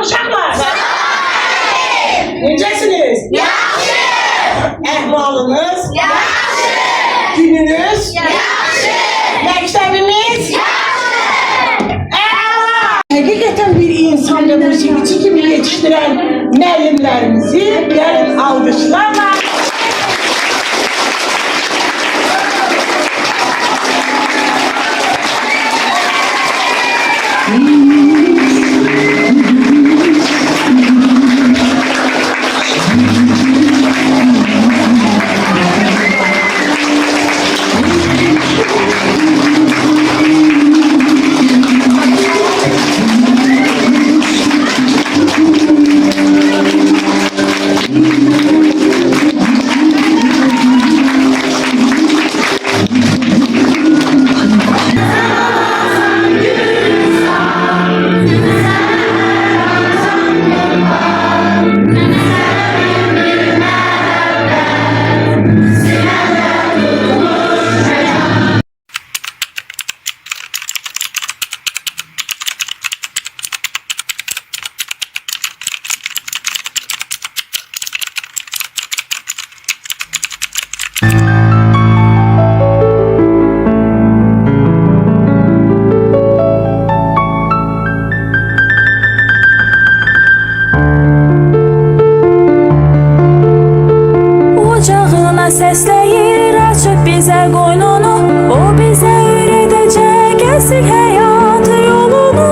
Uşaqlar. Necəsiniz? Yaxşı. Əhvalınız? Yaxşı. Gününüz? Yaxşı. Məktəbimiz? Yaxşı. Əla. Həqiqətən bir insan ve musiqiçi kimi yetiştirən müəllimlərimizi gəlin alqışlarla. Səsləyir, açıb bizə qoynunu, o bizə öyrədəcək əsl həyat yolunu.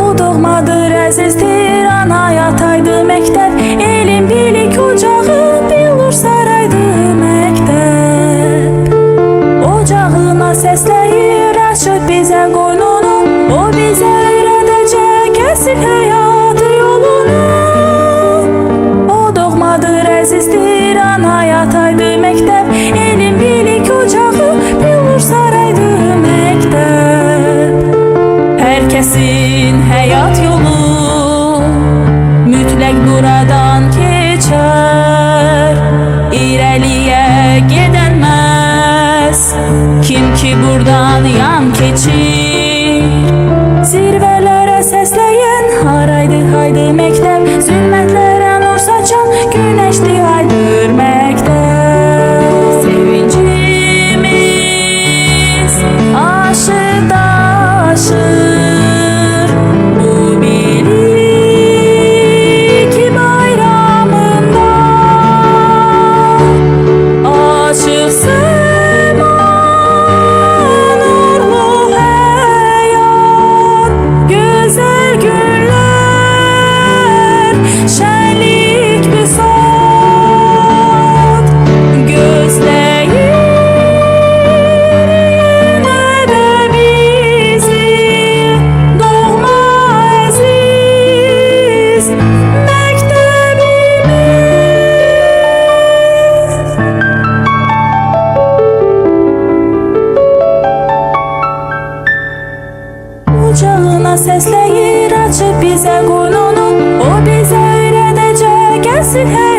O doğmadır, əzizdir, ana yataydı məktəb, elm bilik ocağı, bilur saraydı məktəb. Ocağına səsləyir, açıb bizə qoynunu, o bizə öyrədəcək əsl həyat yolunu. O doğmadır, əzizdir, ana yataydı məktəb, elm bilik ocağı, bilur saraydı məktəb. Hər kəsin həyat yolu mütləq buradan keçər, irəliyə gedənməz kim ki buradan yan keçir. Zirvələrə səsləyən haraydı haydı məktəb, zülmətlərə nur saçan günəşli aydır məktəb. Sevincimiz aşır daşır bu bilik bayramında, açıq səma nurlu həyat, gözəl günlər, şənlik bir saat, gözləyin yine de bizi, doğma əziz məktəbimiz. Ocağına səsləyir, açıb bizə qoynunu, o bizə öyrədəcək əsl həyat.